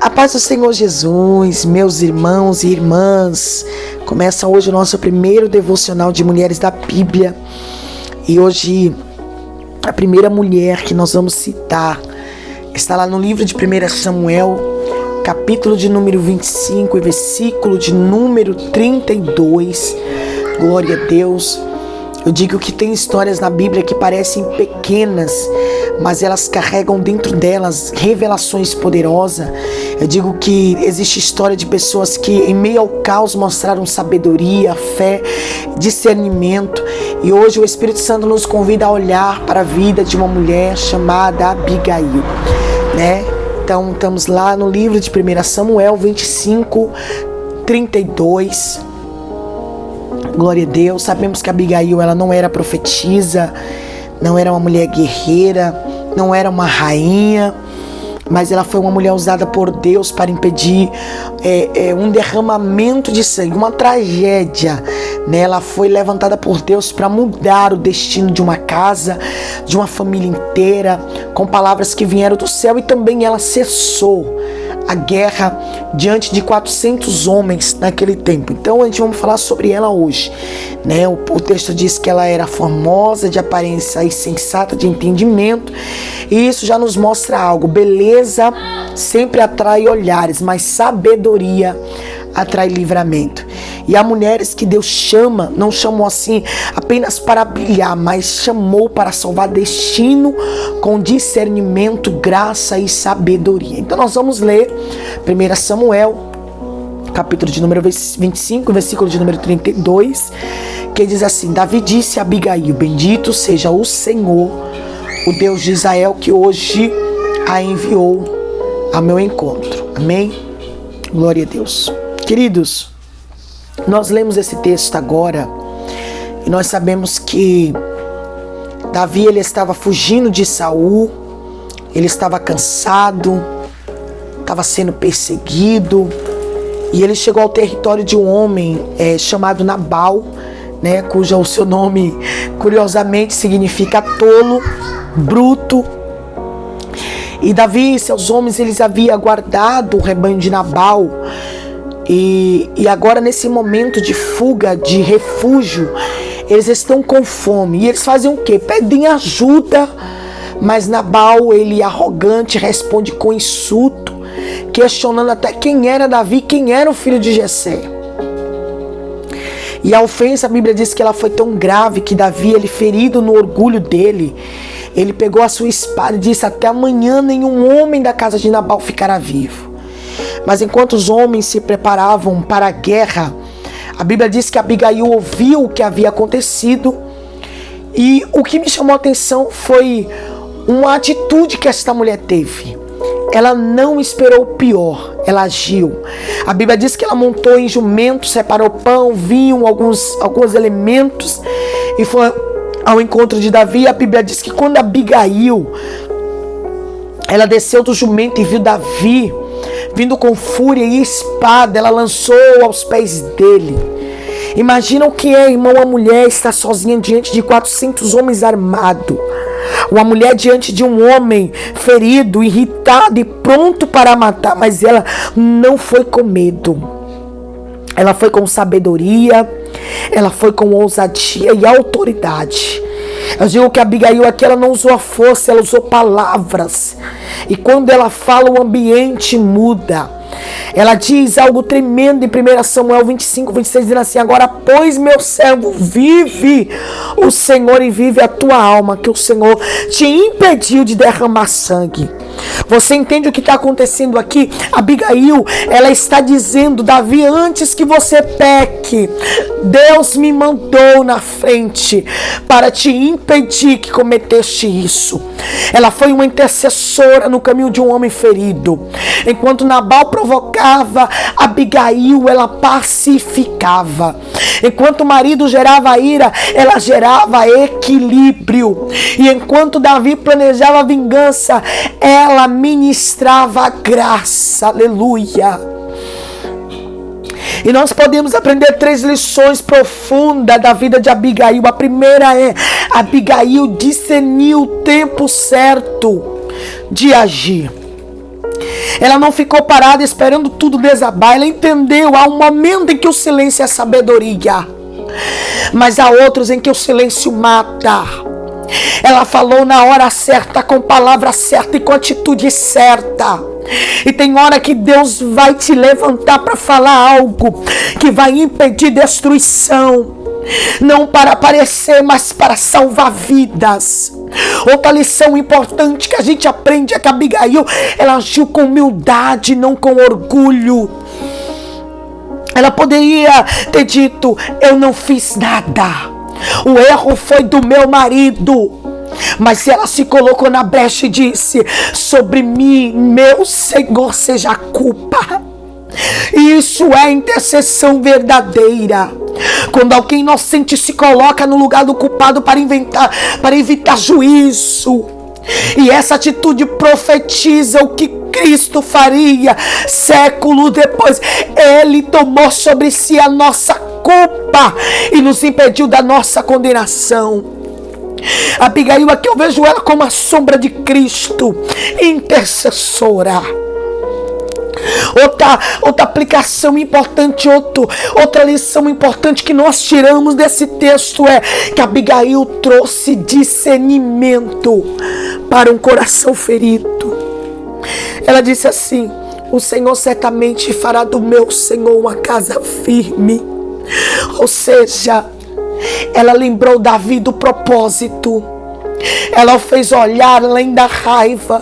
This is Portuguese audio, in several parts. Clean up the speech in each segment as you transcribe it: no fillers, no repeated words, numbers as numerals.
A paz do Senhor Jesus, meus irmãos e irmãs. Começa hoje o nosso primeiro devocional de mulheres da Bíblia. E hoje a primeira mulher que nós vamos citar está lá no livro de 1 Samuel, capítulo de número 25 e versículo de número 32. Glória a Deus. Eu digo que tem histórias na Bíblia que parecem pequenas, mas elas carregam dentro delas revelações poderosas. Eu digo que existe história de pessoas que em meio ao caos mostraram sabedoria, fé, discernimento. E hoje o Espírito Santo nos convida a olhar para a vida de uma mulher chamada Abigail, né? Então estamos lá no livro de 1 Samuel 25, 32. Glória a Deus. Sabemos que Abigail, ela não era profetisa, não era uma mulher guerreira, não era uma rainha, mas ela foi uma mulher usada por Deus para impedir um derramamento de sangue, uma tragédia, né? Ela foi levantada por Deus para mudar o destino de uma casa, de uma família inteira, com palavras que vieram do céu, e também ela cessou a guerra diante de 400 homens naquele tempo. Então a gente vai falar sobre ela hoje, né? O texto diz que ela era formosa, de aparência e sensata de entendimento, e isso já nos mostra algo. Beleza sempre atrai olhares, mas sabedoria atrai livramento. E há mulheres que Deus chama, não chamou assim apenas para brilhar, mas chamou para salvar destino com discernimento, graça e sabedoria. Então nós vamos ler 1 Samuel, capítulo de número 25, versículo de número 32, que diz assim: Davi disse a Abigail: Bendito seja o Senhor, o Deus de Israel, que hoje a enviou ao meu encontro. Amém? Glória a Deus. Queridos, nós lemos esse texto agora e nós sabemos que Davi, ele estava fugindo de Saul, ele estava cansado, estava sendo perseguido, e ele chegou ao território de um homem chamado Nabal, né, cujo o seu nome curiosamente significa tolo, bruto. E Davi e seus homens, eles haviam guardado o rebanho de Nabal. E agora, nesse momento de fuga, de refúgio, eles estão com fome. E eles fazem o quê? Pedem ajuda. Mas Nabal, ele arrogante, responde com insulto, questionando até quem era Davi, quem era o filho de Jessé. E a ofensa, a Bíblia diz que ela foi tão grave que Davi, ele ferido no orgulho dele, ele pegou a sua espada e disse: até amanhã nenhum homem da casa de Nabal ficará vivo. Mas enquanto os homens se preparavam para a guerra, a Bíblia diz que Abigail ouviu o que havia acontecido, e o que me chamou a atenção foi uma atitude que esta mulher teve. Ela não esperou o pior, ela agiu. A Bíblia diz que ela montou em jumento, separou pão, vinho, alguns elementos, e foi ao encontro de Davi. A Bíblia diz que quando Abigail, ela desceu do jumento e viu Davi vindo com fúria e espada, ela lançou aos pés dele. Imagina o que é, irmão, uma mulher estar sozinha diante de 400 homens armados. Uma mulher diante de um homem ferido, irritado e pronto para matar. Mas ela não foi com medo. Ela foi com sabedoria. Ela foi com ousadia e autoridade. Eu digo que a Abigail aqui, ela não usou a força, ela usou palavras. E quando ela fala, o ambiente muda. Ela diz algo tremendo em 1 Samuel 25, 26, dizendo assim: agora, pois, meu servo, vive o Senhor e vive a tua alma, que o Senhor te impediu de derramar sangue. Você entende o que está acontecendo aqui? Abigail, ela está dizendo: Davi, antes que você peque, Deus me mandou na frente para te impedir que cometeste isso. Ela foi uma intercessora no caminho de um homem ferido. Enquanto Nabal provocava, Abigail, ela pacificava. Enquanto o marido gerava ira, ela gerava equilíbrio. E enquanto Davi planejava vingança, ela ministrava graça. Aleluia. E nós podemos aprender 3 lições profundas da vida de Abigail. A primeira é: Abigail discerniu o tempo certo de agir. Ela não ficou parada esperando tudo desabar. Ela entendeu, há um momento em que o silêncio é sabedoria, mas há outros em que o silêncio mata. Ela falou na hora certa, com palavra certa e com atitude certa. E tem hora que Deus vai te levantar para falar algo que vai impedir destruição, não para aparecer, mas para salvar vidas. Outra lição importante que a gente aprende é que Abigail, ela agiu com humildade, não com orgulho. Ela poderia ter dito: eu não fiz nada, o erro foi do meu marido. Mas ela se colocou na brecha e disse: sobre mim, meu Senhor, seja a culpa. Isso é intercessão verdadeira. Quando alguém inocente se coloca no lugar do culpado para evitar juízo. E essa atitude profetiza o que Cristo faria séculos depois. Ele tomou sobre si a nossa culpa e nos impediu da nossa condenação. Abigail, aqui eu vejo ela como a sombra de Cristo, intercessora. Outra aplicação importante, outra lição importante que nós tiramos desse texto é que Abigail trouxe discernimento para um coração ferido. Ela disse assim: o Senhor certamente fará do meu Senhor uma casa firme. Ou seja, ela lembrou Davi do propósito. Ela o fez olhar além da raiva,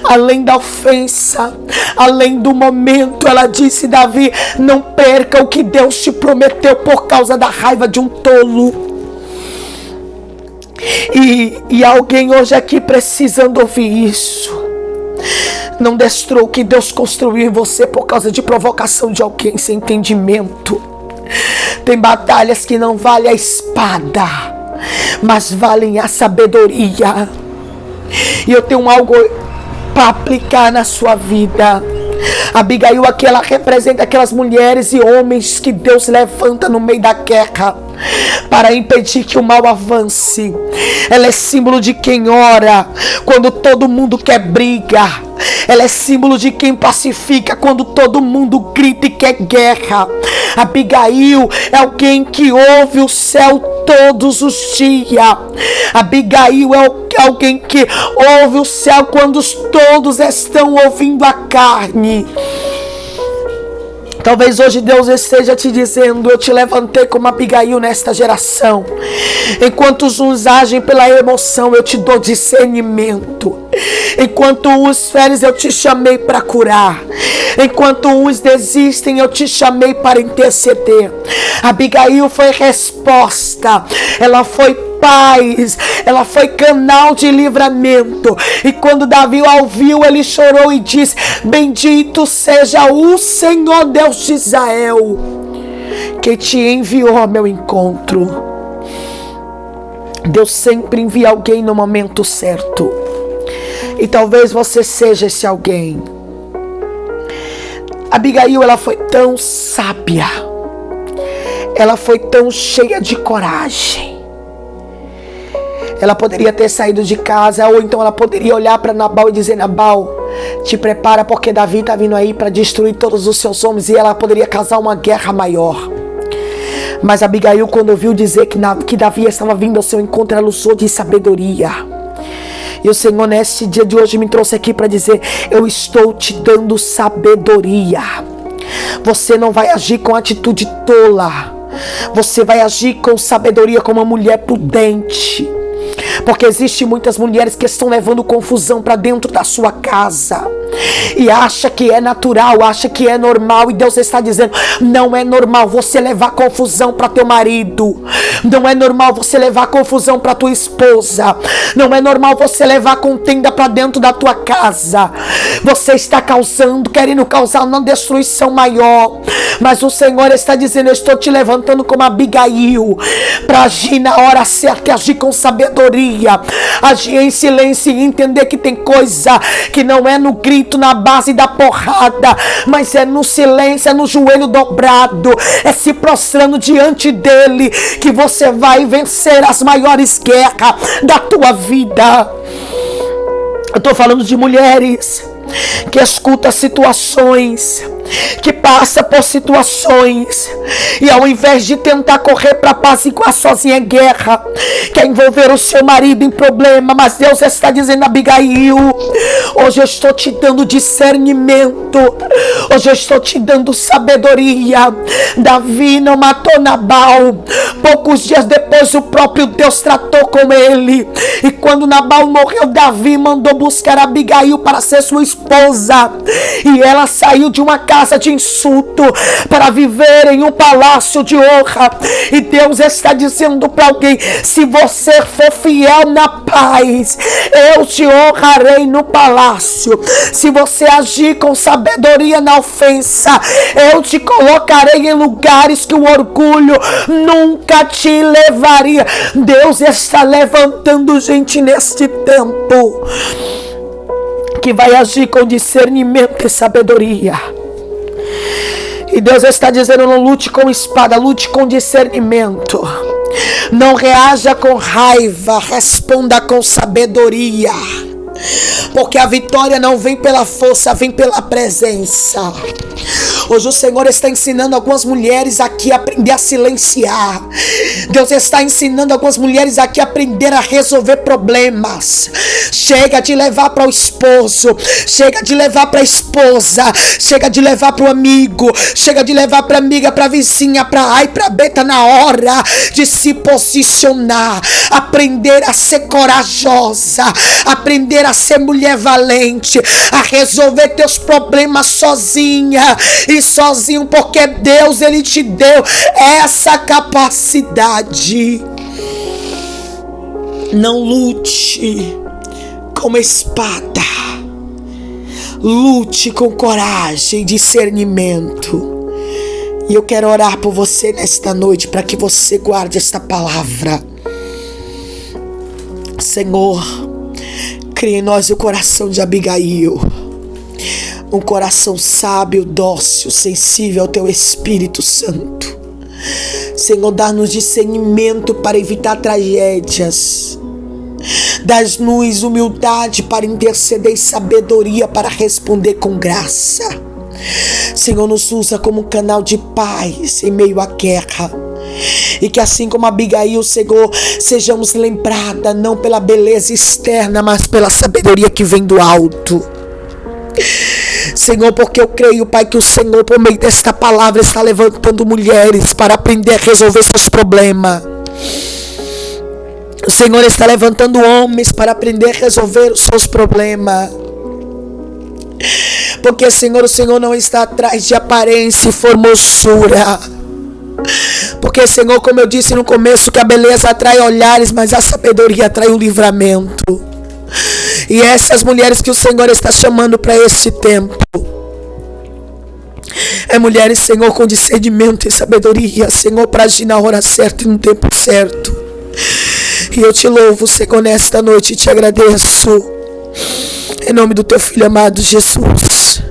além da ofensa, além do momento. Ela disse: Davi, não perca o que Deus te prometeu por causa da raiva de um tolo. E alguém hoje aqui precisando ouvir isso. Não destrua o que Deus construiu em você por causa de provocação de alguém sem entendimento. Tem batalhas que não valem a espada, mas valem a sabedoria. E eu tenho algo para aplicar na sua vida. Abigail aqui, ela representa aquelas mulheres e homens que Deus levanta no meio da guerra para impedir que o mal avance. Ela é símbolo de quem ora quando todo mundo quer briga. Ela é símbolo de quem pacifica quando todo mundo grita e quer guerra. Abigail é alguém que ouve o céu todos os dias. Abigail é alguém que ouve o céu quando todos estão ouvindo a carne. Talvez hoje Deus esteja te dizendo: eu te levantei como Abigail nesta geração. Enquanto uns agem pela emoção, eu te dou discernimento. Enquanto uns feres, eu te chamei para curar. Enquanto uns desistem, eu te chamei para interceder. Abigail foi resposta. Ela foi paz, ela foi canal de livramento. E quando Davi a ouviu, ele chorou e disse: bendito seja o Senhor Deus de Israel, que te enviou ao meu encontro. Deus sempre envia alguém no momento certo, e talvez você seja esse alguém. Abigail, ela foi tão sábia, ela foi tão cheia de coragem. Ela poderia ter saído de casa, ou então ela poderia olhar para Nabal e dizer: Nabal, te prepara porque Davi está vindo aí para destruir todos os seus homens. E ela poderia causar uma guerra maior. Mas Abigail, quando ouviu dizer que Davi estava vindo ao seu encontro, ela usou de sabedoria. E o Senhor neste dia de hoje me trouxe aqui para dizer: eu estou te dando sabedoria. Você não vai agir com atitude tola. Você vai agir com sabedoria, como uma mulher prudente. Porque existem muitas mulheres que estão levando confusão para dentro da sua casa e acha que é natural, acha que é normal. E Deus está dizendo: não é normal você levar confusão para teu marido. Não é normal você levar confusão para tua esposa. Não é normal você levar contenda para dentro da tua casa. Você está querendo causar uma destruição maior. Mas o Senhor está dizendo: eu estou te levantando como Abigail para agir na hora certa e agir com sabedoria, agir em silêncio e entender que tem coisa que não é no grito, na base da porrada, mas é no silêncio, é no joelho dobrado, é se prostrando diante dele, que você vai vencer as maiores guerras da tua vida. Eu estou falando de mulheres que escuta situações, que passa por situações, e ao invés de tentar correr para apaziguar sozinha a guerra, quer envolver o seu marido em problema, mas Deus está dizendo: Abigail, hoje eu estou te dando discernimento, hoje eu estou te dando sabedoria. Davi não matou Nabal, poucos dias depois o próprio Deus tratou com ele, e quando Nabal morreu, Davi mandou buscar Abigail para ser sua esposa, e ela saiu de uma casa de insulto para viver em um palácio de honra. E Deus está dizendo para alguém: se você for fiel na paz, eu te honrarei no palácio. Se você agir com sabedoria na ofensa, eu te colocarei em lugares que o orgulho nunca te levaria. Deus está levantando gente neste tempo que vai agir com discernimento e sabedoria. E Deus está dizendo: não lute com espada, lute com discernimento. Não reaja com raiva, responda com sabedoria. Porque a vitória não vem pela força, vem pela presença. Hoje o Senhor está ensinando algumas mulheres aqui a aprender a silenciar. Deus está ensinando algumas mulheres aqui a aprender a resolver problemas. Chega de levar para o esposo, chega de levar para a esposa, chega de levar para o amigo, chega de levar para a amiga, para a vizinha, para A e para B. Está na hora de se posicionar, aprender a ser corajosa, aprender a ser mulher valente, a resolver teus problemas sozinha e sozinho, porque Deus, Ele te deu essa capacidade. Não lute com uma espada, lute com coragem e discernimento. E eu quero orar por você nesta noite, para que você guarde esta palavra. Senhor, cria em nós o coração de Abigail, um coração sábio, dócil, sensível ao Teu Espírito Santo. Senhor, dá-nos discernimento para evitar tragédias. Dá-nos humildade para interceder e sabedoria para responder com graça. Senhor, nos usa como um canal de paz em meio à guerra. E que assim como Abigail, Senhor, sejamos lembradas não pela beleza externa, mas pela sabedoria que vem do alto. Senhor, porque eu creio, Pai, que o Senhor, por meio desta palavra, está levantando mulheres para aprender a resolver seus problemas. O Senhor está levantando homens para aprender a resolver os seus problemas. Porque, Senhor, o Senhor não está atrás de aparência e formosura. Porque, Senhor, como eu disse no começo, que a beleza atrai olhares, mas a sabedoria atrai o livramento. E essas mulheres que o Senhor está chamando para este tempo é mulheres, Senhor, com discernimento e sabedoria, Senhor, para agir na hora certa e no tempo certo. E eu te louvo, Senhor, nesta noite, e te agradeço. Em nome do Teu Filho amado Jesus.